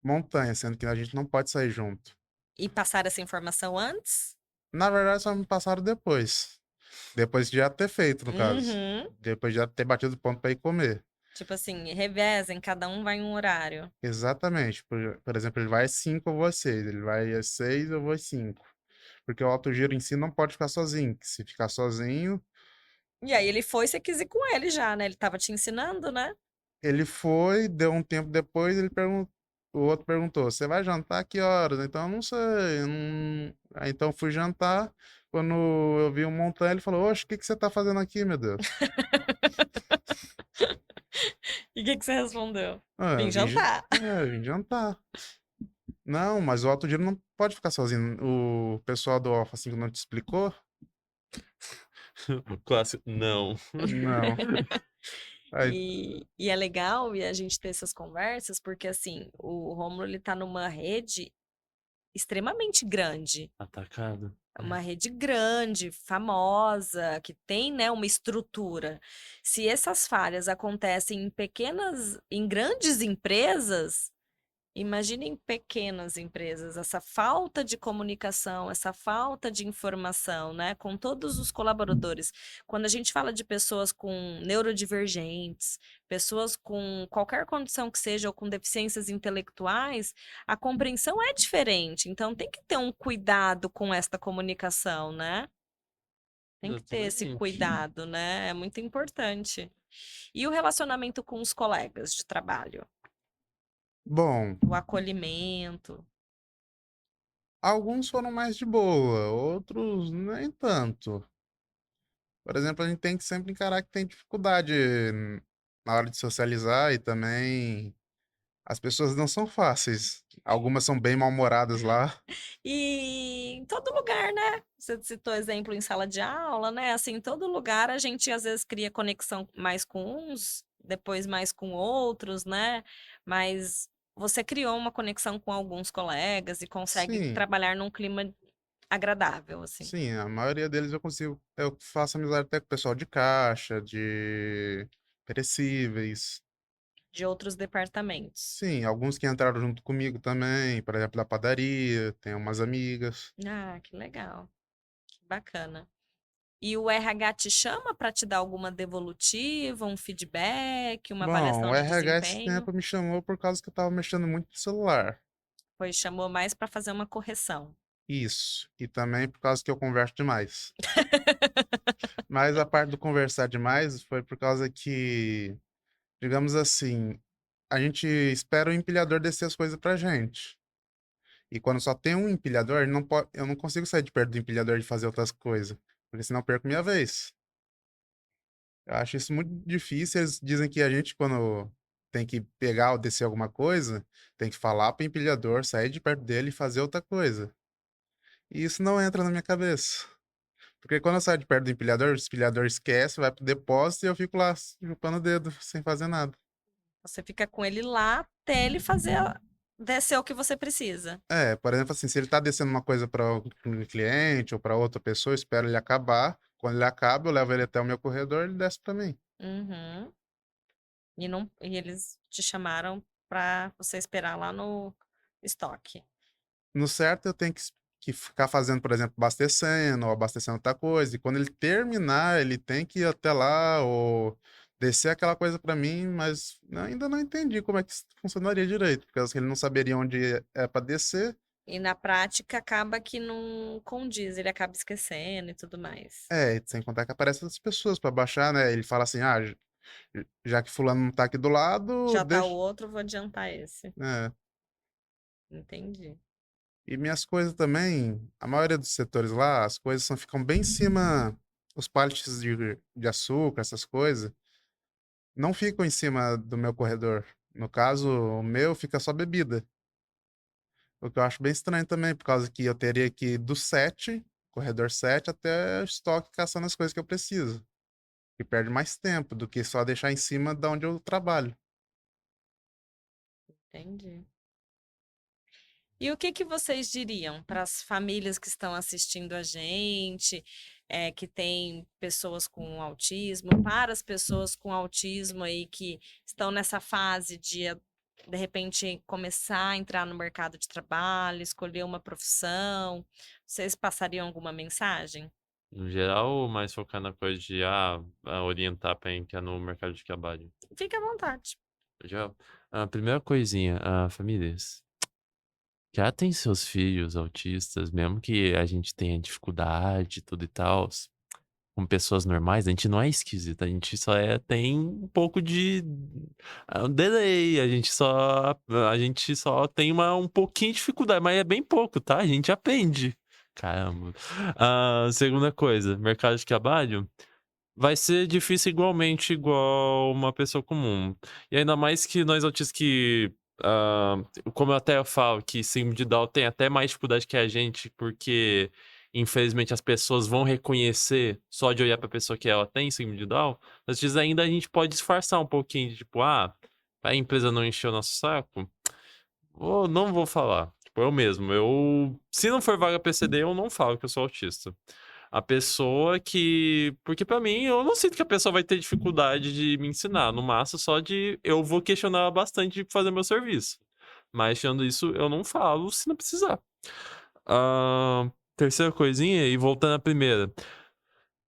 Montanha, sendo que a gente não pode sair junto. E passar essa informação antes? Na verdade, só me passaram depois. Depois de já ter feito, no caso. Uhum. Depois de já ter batido o ponto pra ir comer. Tipo assim, revezem, cada um vai em um horário. Exatamente. Por exemplo, ele vai às 5, eu vou às 6. Ele vai às 6, eu vou às 5. Porque o autogiro em si não pode ficar sozinho. Que se ficar sozinho, E aí ele foi, você quis ir com ele já, né, ele estava te ensinando, né. ele foi, deu um tempo depois, o outro perguntou: Você vai jantar que horas? Então eu não sei. Eu não... Aí, então eu fui jantar. Quando eu vi um montanha, ele falou: Oxe, o que que você tá fazendo aqui, meu Deus? E o que que você respondeu? Ah, "Vim jantar". eu vim jantar. Não, mas o autogiro não pode ficar sozinho. O pessoal do Alpha 5 não te explicou? o clássico, não. Não. Aí, E é legal e a gente ter essas conversas, porque assim, o Rômulo ele tá numa rede extremamente grande. Atacado. Uma rede grande, famosa, que tem, né, uma estrutura. Se essas falhas acontecem em grandes empresas, imagine em pequenas empresas, essa falta de comunicação, essa falta de informação, né, com todos os colaboradores. Quando a gente fala de pessoas com neurodivergentes, pessoas com qualquer condição que seja ou com deficiências intelectuais, a compreensão é diferente. Então tem que ter um cuidado com esta comunicação, né? Tem que ter esse Exatamente. cuidado, né? É muito importante. E o relacionamento com os colegas de trabalho, Bom, o acolhimento. alguns foram mais de boa, outros nem tanto. Por exemplo, a gente tem que sempre encarar que tem dificuldade na hora de socializar e também as pessoas não são fáceis. Algumas são bem mal-humoradas lá. E em todo lugar, né? Você citou exemplo em sala de aula, né? Assim, em todo lugar a gente às vezes cria conexão mais com uns, depois mais com outros, né? Mas você criou uma conexão com alguns colegas e consegue Sim, trabalhar num clima agradável, assim, sim, a maioria deles eu consigo. Eu faço amizade até com o pessoal de caixa, de perecíveis. de outros departamentos. Sim, alguns que entraram junto comigo também, por exemplo, da padaria, tem umas amigas. Ah, que legal, que bacana. E o RH te chama para te dar alguma devolutiva, um feedback, uma Bom, avaliação o de RH esse desempenho? tempo me chamou por causa que eu tava mexendo muito no celular. Pois chamou mais para fazer uma correção. Isso. E também por causa que eu converso demais. Mas a parte do conversar demais foi por causa que, digamos assim, a gente espera o empilhador descer as coisas pra gente. E quando só tem um empilhador, ele não pode, eu não consigo sair de perto do empilhador e fazer outras coisas. Porque senão eu perco minha vez. Eu acho isso muito difícil. Eles dizem que a gente, quando tem que pegar ou descer alguma coisa, tem que falar pro empilhador, sair de perto dele e fazer outra coisa. E isso não entra na minha cabeça. Porque quando eu saio de perto do empilhador, o empilhador esquece, vai pro depósito e eu fico lá chupando o dedo, sem fazer nada. Você fica com ele lá até ele fazer descer o que você precisa. É, por exemplo, assim, se ele tá descendo uma coisa para um cliente ou para outra pessoa, eu espero ele acabar. Quando ele acaba, eu levo ele até o meu corredor, ele desce para mim. Uhum. E não, e eles te chamaram para você esperar lá no estoque. No certo, eu tenho que ficar fazendo, por exemplo, abastecendo ou abastecendo outra coisa. E quando ele terminar, ele tem que ir até lá ou descer aquela coisa para mim, mas ainda não entendi como é que isso funcionaria direito, porque ele não saberia onde é para descer. E na prática acaba que não condiz, ele acaba esquecendo e tudo mais. É, e sem contar que aparecem outras pessoas para baixar, né? Ele fala assim: ah, já que fulano não tá aqui do lado, Já tá o deixa. outro, vou adiantar esse. É. Entendi. E minhas coisas também, a maioria dos setores lá, as coisas ficam bem em cima, os pallets de açúcar, essas coisas, não ficam em cima do meu corredor. No caso, o meu fica só bebida. O que eu acho bem estranho também, por causa que eu teria que ir do 7, corredor 7, até o estoque caçando as coisas que eu preciso. E perde mais tempo do que só deixar em cima da onde eu trabalho. Entendi. E o que que vocês diriam para as famílias que estão assistindo a gente, que tem pessoas com autismo, para as pessoas com autismo aí que estão nessa fase de repente, começar a entrar no mercado de trabalho, escolher uma profissão? Vocês passariam alguma mensagem? No geral, ou mais focar na coisa de, orientar pra entrar no mercado de trabalho? Fique à vontade. Já, a primeira coisinha, famílias, tratem seus filhos autistas, mesmo que a gente tenha dificuldade, tudo e tal, com pessoas normais, a gente não é esquisito, a gente só tem um pouco de um delay, a gente só tem um pouquinho de dificuldade, mas é bem pouco, tá? A gente aprende. Caramba. Segunda coisa, mercado de trabalho vai ser difícil igualmente, igual uma pessoa comum. E ainda mais que nós autistas que, ah, como eu até falo, que síndrome de Down tem até mais dificuldade que a gente, porque infelizmente as pessoas vão reconhecer só de olhar pra pessoa que ela tem síndrome de Down, às vezes ainda a gente pode disfarçar um pouquinho de tipo, a empresa não encheu nosso saco, não vou falar. Tipo, eu mesmo, se não for vaga PCD, eu não falo que eu sou autista. A pessoa que porque pra mim, eu não sinto que a pessoa vai ter dificuldade de me ensinar, no máximo só de eu vou questionar ela bastante de fazer meu serviço. Mas tirando isso, eu não falo se não precisar. Terceira coisinha, e voltando à primeira,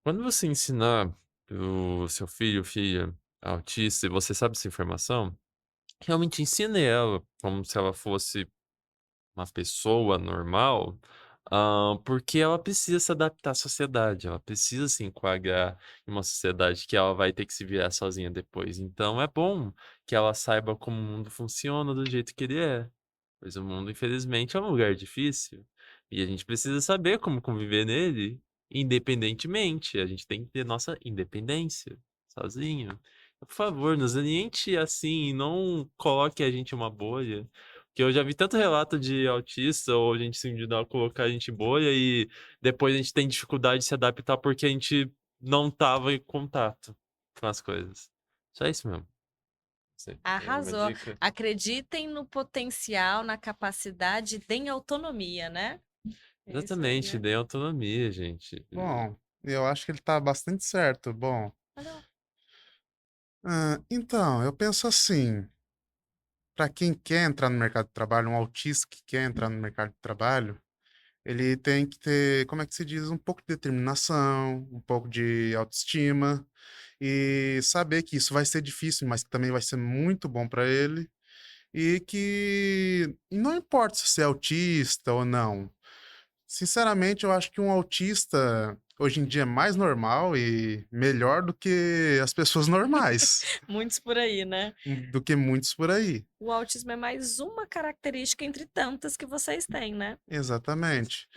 quando você ensinar o seu filho ou filha autista e você sabe essa informação, realmente ensine ela como se ela fosse uma pessoa normal, porque ela precisa se adaptar à sociedade, ela precisa se enquadrar em uma sociedade que ela vai ter que se virar sozinha depois. Então é bom que ela saiba como o mundo funciona do jeito que ele é, pois o mundo, infelizmente, é um lugar difícil e a gente precisa saber como conviver nele independentemente. A gente tem que ter nossa independência sozinho. Por favor, nos oriente assim, não coloque a gente em uma bolha. Que eu já vi tanto relato de autista ou gente se individual colocar a gente em bolha e depois a gente tem dificuldade de se adaptar porque a gente não estava em contato com as coisas. Só isso mesmo. Você tem alguma Arrasou. dica? Acreditem no potencial, na capacidade, deem autonomia, né? É isso aí, Exatamente, né? dê autonomia, gente. Bom, eu acho que ele tá bastante certo. Bom, Olha, então, eu penso assim, para quem quer entrar no mercado de trabalho, um autista que quer entrar no mercado de trabalho, ele tem que ter, como é que se diz, um pouco de determinação, um pouco de autoestima e saber que isso vai ser difícil, mas que também vai ser muito bom para ele e que não importa se você é autista ou não. Sinceramente, eu acho que um autista hoje em dia é mais normal e melhor do que as pessoas normais, muitos por aí, né? do que muitos por aí. O autismo é mais uma característica entre tantas que vocês têm, né? Exatamente.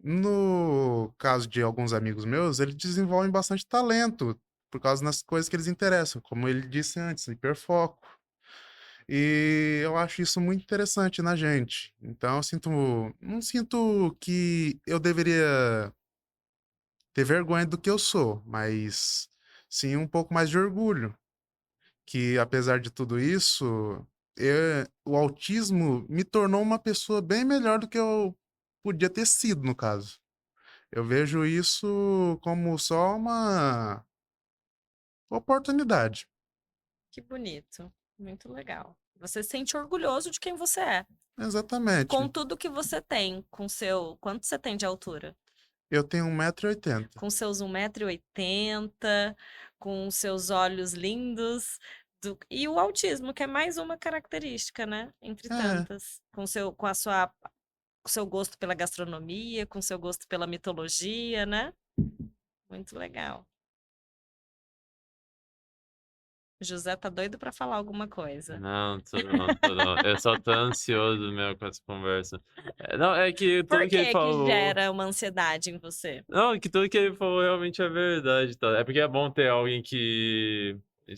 No caso de alguns amigos meus, eles desenvolvem bastante talento por causa das coisas que eles interessam, como ele disse antes, hiperfoco. E eu acho isso muito interessante na gente. Então, não sinto que eu deveria ter vergonha do que eu sou, mas sim um pouco mais de orgulho, que apesar de tudo isso, o autismo me tornou uma pessoa bem melhor do que eu podia ter sido, no caso. Eu vejo isso como só uma oportunidade. Que bonito. Muito legal. Você se sente orgulhoso de quem você é. Com Exatamente. tudo que você tem, com seu. Quanto você tem de altura? Eu tenho 1,80 m. Com seus 1,80 m, com seus olhos lindos. E o autismo, que é mais uma característica, né? Entre É, tantas. Com seu gosto pela gastronomia, com seu gosto pela mitologia, né? Muito legal. José tá doido para falar alguma coisa. Não, tô não, tô não. Eu só tô ansioso mesmo com essa conversa. Não, é que Por tudo que ele que que falou gera uma ansiedade em você? não, é que tudo que ele falou realmente é verdade, tá? É porque é bom ter alguém que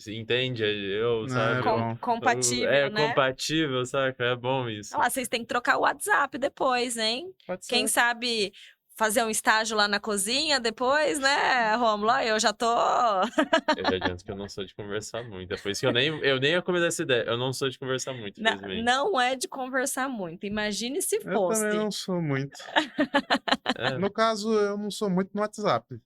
entende eu, é sabe? bom. Compatível, É né? compatível, saca? É bom Olha isso. lá, vocês têm que trocar o WhatsApp depois, hein? Pode Quem ser. sabe fazer um estágio lá na cozinha depois, né, Rômulo? Ó, eu já tô. Eu já adianto que eu não sou de conversar muito. É por isso que eu nem ia comer dessa ideia. Eu não sou de conversar muito, felizmente. Não é de conversar muito. Imagine se Eu também fosse. não sou muito. É. No caso, eu não sou muito no WhatsApp.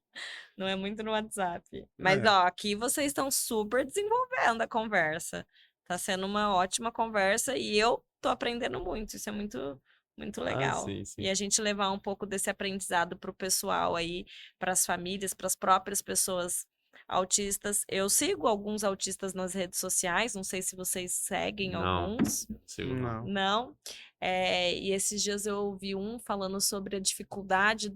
Não é muito no WhatsApp. Mas, É, ó, aqui vocês estão super desenvolvendo a conversa. Tá sendo uma ótima conversa e eu tô aprendendo muito. Isso é muito, muito Ah, legal. sim, E sim. a gente levar um pouco desse aprendizado para o pessoal aí, para as famílias, para as próprias pessoas autistas. Eu sigo alguns autistas nas redes sociais, não sei se vocês seguem Não, alguns. sigo não. não. Não. E esses dias eu ouvi um falando sobre a dificuldade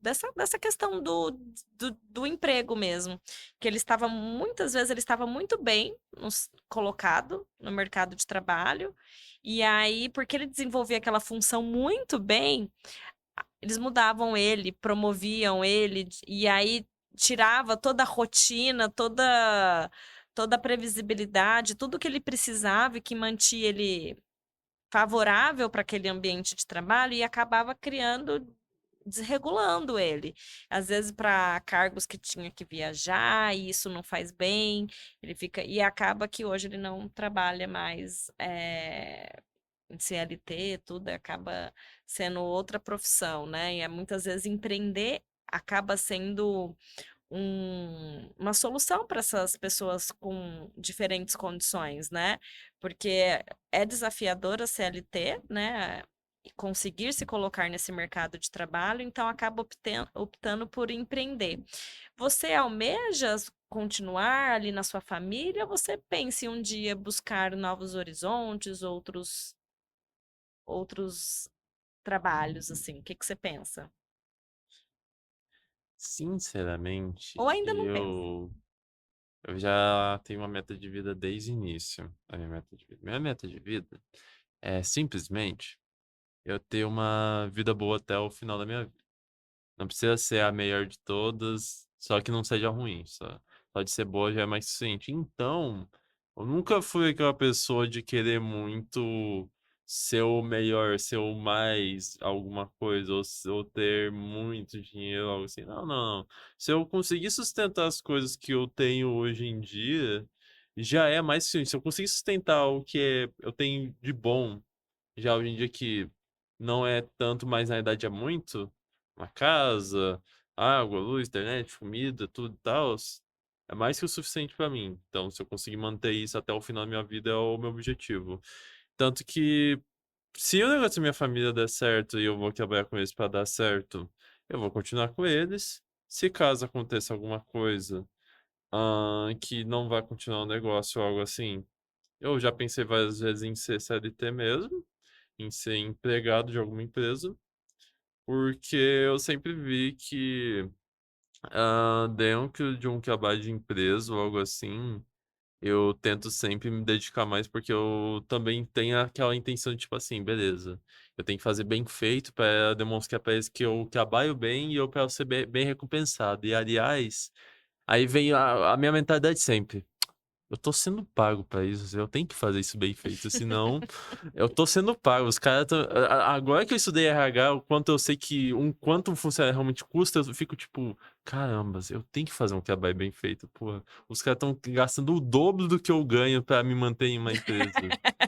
dessa questão do emprego mesmo. Que ele estava, muitas vezes, ele estava muito bem colocado no mercado de trabalho, e aí, porque ele desenvolvia aquela função muito bem, eles mudavam ele, promoviam ele, e aí tirava toda a rotina, toda a previsibilidade, tudo que ele precisava e que mantinha ele favorável para aquele ambiente de trabalho e acabava criando, desregulando ele. Às vezes para cargos que tinha que viajar, e isso não faz bem, ele fica e acaba que hoje ele não trabalha mais em CLT, tudo acaba sendo outra profissão, né? E muitas vezes empreender acaba sendo uma solução para essas pessoas com diferentes condições, né? Porque é desafiador a CLT, né? E conseguir se colocar nesse mercado de trabalho, então acaba optando por empreender. Você almeja continuar ali na sua família? Ou você pensa em um dia buscar novos horizontes, outros trabalhos, assim? O que que você pensa? Sinceramente, Ou ainda não pensa? eu já tenho uma meta de vida desde o início da minha meta de vida. Minha meta de vida é simplesmente eu ter uma vida boa até o final da minha vida. Não precisa ser a melhor de todas, só que não seja ruim, só de ser boa já é mais suficiente. Então, eu nunca fui aquela pessoa de querer muito ser o melhor, ser o mais alguma coisa, ou ter muito dinheiro, algo assim. Não, não, não. Se eu conseguir sustentar as coisas que eu tenho hoje em dia, já é mais suficiente. Se eu conseguir sustentar o que eu tenho de bom já hoje em dia que não é tanto, mas na verdade é muito, uma casa, água, luz, internet, comida, tudo e tals, é mais que o suficiente pra mim. Então, se eu conseguir manter isso até o final da minha vida, é o meu objetivo. Tanto que, se o negócio da minha família der certo e eu vou trabalhar com eles pra dar certo, eu vou continuar com eles. Se caso aconteça alguma coisa, que não vai continuar o negócio ou algo assim, eu já pensei várias vezes em ser CLT mesmo, em ser empregado de alguma empresa, porque eu sempre vi que dentro de um trabalho de empresa ou algo assim, eu tento sempre me dedicar mais porque eu também tenho aquela intenção de tipo assim, beleza, eu tenho que fazer bem feito para demonstrar para eles que eu trabalho bem e eu quero ser bem recompensado. E aliás, aí vem a minha mentalidade sempre. Eu tô sendo pago pra isso, eu tenho que fazer isso bem feito, senão eu tô sendo pago. Os caras tão agora que eu estudei RH, o quanto eu sei que quanto um funcionário realmente custa, eu fico tipo: "Carambas, eu tenho que fazer um trabalho bem feito, pô, os caras estão gastando o dobro do que eu ganho pra me manter em uma empresa.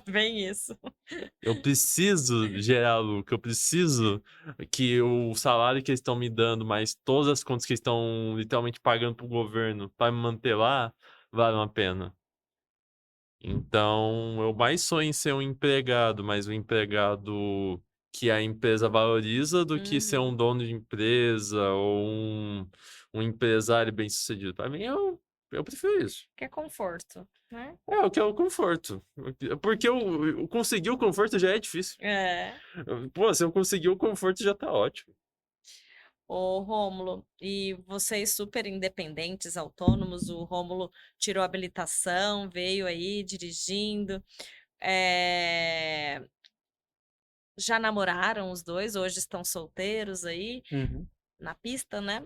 Bem isso. Eu preciso gerar lucro, eu preciso que o salário que eles estão me dando, mais todas as contas que eles estão literalmente pagando para o governo pra me manter lá, valham a pena". Então, eu mais sonho em ser um empregado, mas um empregado que a empresa valoriza do que ser um Uhum. dono de empresa ou um empresário bem-sucedido. Para mim, eu prefiro isso. Que é conforto, né? É, o que é o conforto. Porque eu conseguir o conforto já é difícil. É. Pô, se eu conseguir o conforto já tá ótimo. Ô, Rômulo, e vocês super independentes, autônomos, o Rômulo tirou a habilitação, veio aí dirigindo. Já namoraram os dois, hoje estão solteiros aí, Uhum. na pista, né?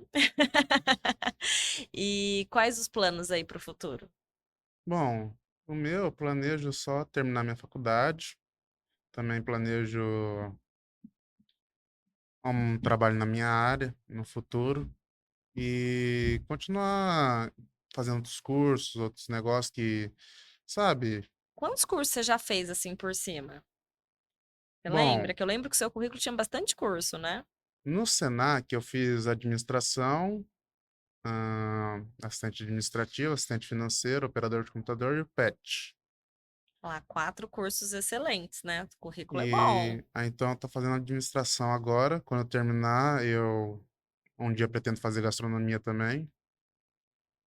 E quais os planos aí para o futuro? Bom, o meu, eu planejo só terminar minha faculdade. Também planejo um trabalho na minha área no futuro e continuar fazendo outros cursos, outros negócios que, sabe? Quantos cursos você já fez assim por cima? Você Bom, lembra? Que eu lembro que o seu currículo tinha bastante curso, né? no Senac eu fiz administração, assistente administrativo, assistente financeiro, operador de computador e o PET. Lá, 4 cursos excelentes, né? O currículo é bom. E então eu tô fazendo administração agora. Quando eu terminar, eu um dia pretendo fazer gastronomia também,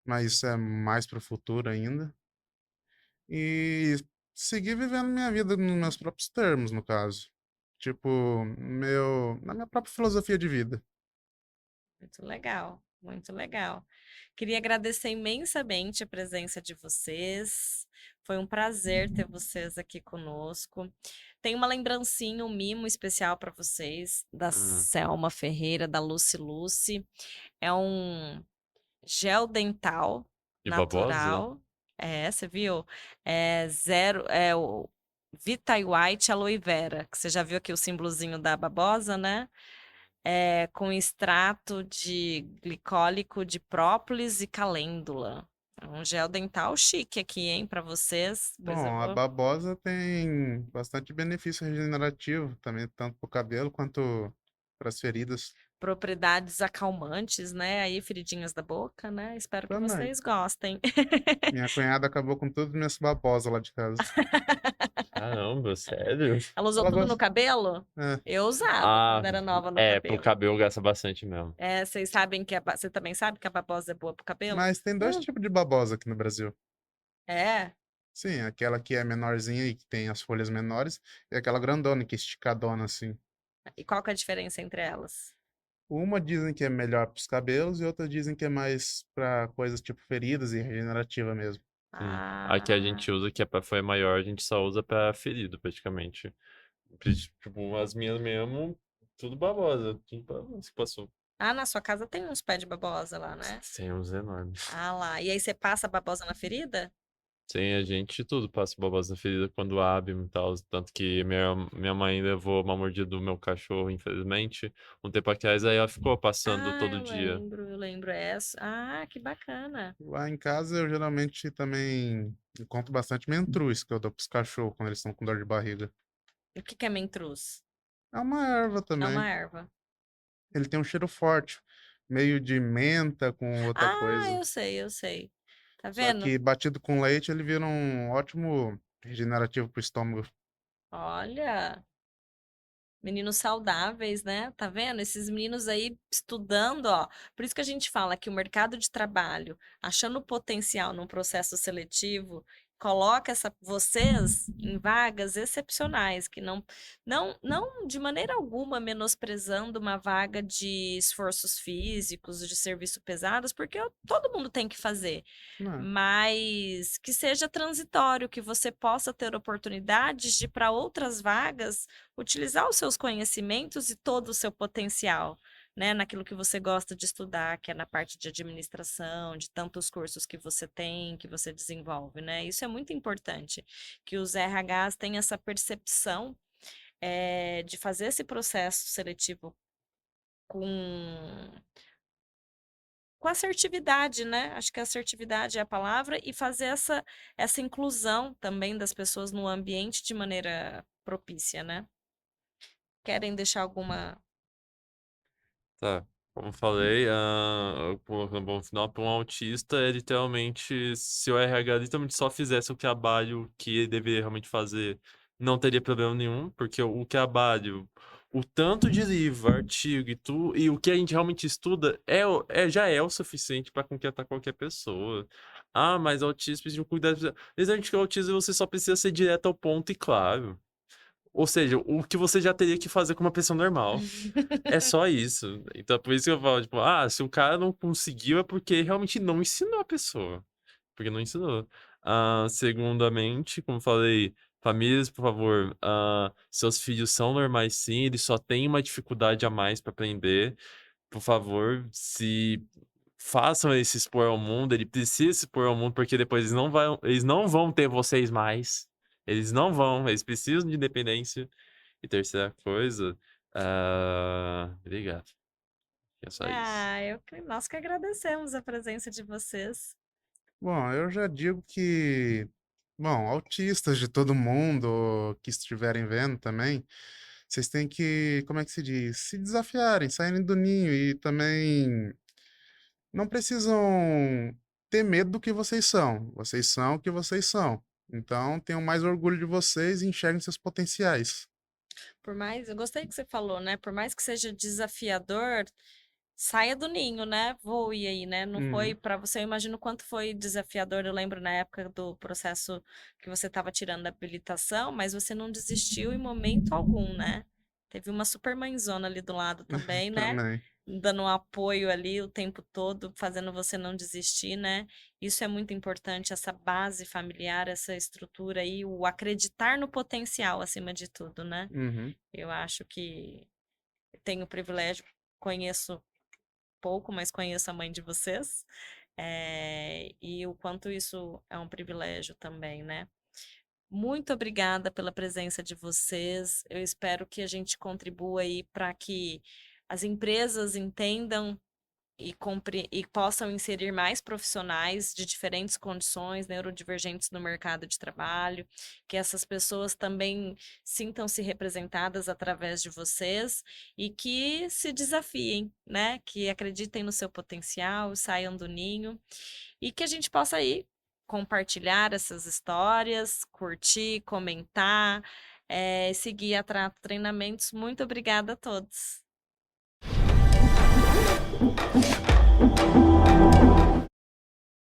mas isso é mais para o futuro ainda. E seguir vivendo minha vida nos meus próprios termos, no caso. Tipo, na minha própria filosofia de vida. Muito legal, muito legal. Queria agradecer imensamente a presença de vocês. Foi um prazer ter vocês aqui conosco. Tem uma lembrancinha, um mimo especial para vocês, da Hum. Selma Ferreira, da Lucy Lucy. É um gel dental De babosa? natural. É, você viu? É zero, é o Vita White Aloe Vera, que você já viu aqui o símbolozinho da babosa, né? Com extrato de glicólico de própolis e calêndula. Um gel dental chique aqui, hein, para vocês. Pois eu Bom, a vou. babosa tem bastante benefício regenerativo, também tanto para o cabelo quanto para as feridas Propriedades acalmantes, né? Aí, feridinhas da boca, né? Espero que também. vocês gostem. Minha cunhada acabou com todas as minhas babosas lá de casa. Caramba, sério? Ela usou Ela tudo no gosta. cabelo? É, Eu usava Ah, quando era nova no é, pro cabelo. cabelo gasta bastante mesmo. É, vocês sabem que você também sabe que a babosa é boa pro cabelo? mas tem dois tipos de babosa aqui no Brasil. É. Sim, aquela que é menorzinha e que tem as folhas menores, e aquela grandona, que é esticadona assim. E qual que é a diferença entre elas? Uma dizem que é melhor para os cabelos e outra dizem que é mais para coisas tipo feridas e regenerativa mesmo. Sim. A que a Ah, gente usa, que é pra foi maior, a gente só usa pra ferido, praticamente. Tipo, as minhas mesmo, tudo babosa. Tudo babosa que passou. na sua casa tem uns pés de babosa lá, né? Tem uns enormes. Ah lá. E aí você passa a babosa na ferida? Tem a gente tudo passa babosa na ferida quando abre e tal. Tanto que minha mãe levou uma mordida do meu cachorro, infelizmente, um tempo atrás, aí ela ficou passando Ah, todo dia. eu lembro essa. Ah, que bacana. Lá em casa eu geralmente também encontro bastante mentruz que eu dou pros cachorros quando eles estão com dor de barriga. O que que é mentruz? É uma erva É também. uma erva. Ele tem um cheiro forte, meio de menta com outra Ah, coisa. eu sei, eu sei. Tá Só vendo? que batido com leite ele vira um ótimo regenerativo pro estômago. Olha. Meninos saudáveis, né? Tá vendo? Esses meninos aí estudando, ó. Por isso que a gente fala que o mercado de trabalho, achando potencial num processo seletivo, coloca vocês em vagas excepcionais, que não de maneira alguma menosprezando uma vaga de esforços físicos, de serviço pesados, porque todo mundo tem que fazer, Não, mas que seja transitório, que você possa ter oportunidades de para outras vagas utilizar os seus conhecimentos e todo o seu potencial, né, naquilo que você gosta de estudar, que é na parte de administração, de tantos cursos que você tem, que você desenvolve, né? Isso é muito importante, que os RHs tenham essa percepção, de fazer esse processo seletivo com, com assertividade, né? Acho que assertividade é a palavra, e fazer essa inclusão também das pessoas no ambiente de maneira propícia, né? Querem deixar alguma. Tá. Como falei, colocando um bom final, para um autista, é literalmente, se o RH literalmente só fizesse o trabalho que ele deveria realmente fazer, não teria problema nenhum, porque o trabalho, o tanto de livro, artigo e o que a gente realmente estuda já é o suficiente para conquistar qualquer pessoa. Ah, mas autismo precisa de um cuidado. Exatamente que o autismo você só precisa ser direto ao ponto e claro. Ou seja, o que você já teria que fazer com uma pessoa normal. É só isso. Então, por isso que eu falo, tipo, se o cara não conseguiu é porque realmente não ensinou a pessoa. Porque não ensinou. Segundamente, como falei, famílias, por favor, seus filhos são normais sim, eles só têm uma dificuldade a mais para aprender. Por favor, se façam ele se expor ao mundo, ele precisa se expor ao mundo, porque depois eles não vão ter vocês mais. Eles não vão, eles precisam de independência. E terceira coisa, obrigado. É só isso. Nós que agradecemos a presença de vocês. bom, eu já digo que, bom, autistas de todo mundo que estiverem vendo também, vocês têm que, como é que se diz? Se desafiarem, saírem do ninho e também não precisam ter medo do que vocês são. Vocês são o que vocês são. Então, tenham mais orgulho de vocês e enxerguem seus potenciais. Eu gostei que você falou, né? Por mais que seja desafiador, saia do ninho, né? Voe aí, né? Não foi Uhum. para você, eu imagino quanto foi desafiador. Eu lembro na época do processo que você estava tirando a habilitação, mas você não desistiu em momento algum, né? Teve uma super mãezona ali do lado também, né? Também. Dando um apoio ali o tempo todo, fazendo você não desistir, né? Isso é muito importante, essa base familiar, essa estrutura aí, o acreditar no potencial acima de tudo, né? Uhum. Eu acho que tenho o privilégio, conheço pouco, mas conheço a mãe de vocês, e o quanto isso é um privilégio também, né? Muito obrigada pela presença de vocês. Eu espero que a gente contribua aí para que as empresas entendam e possam inserir mais profissionais de diferentes condições, neurodivergentes no mercado de trabalho, que essas pessoas também sintam-se representadas através de vocês e que se desafiem, né? Que acreditem no seu potencial, saiam do ninho e que a gente possa aí compartilhar essas histórias, curtir, comentar, seguir a Trato Treinamentos. Muito obrigada a todos.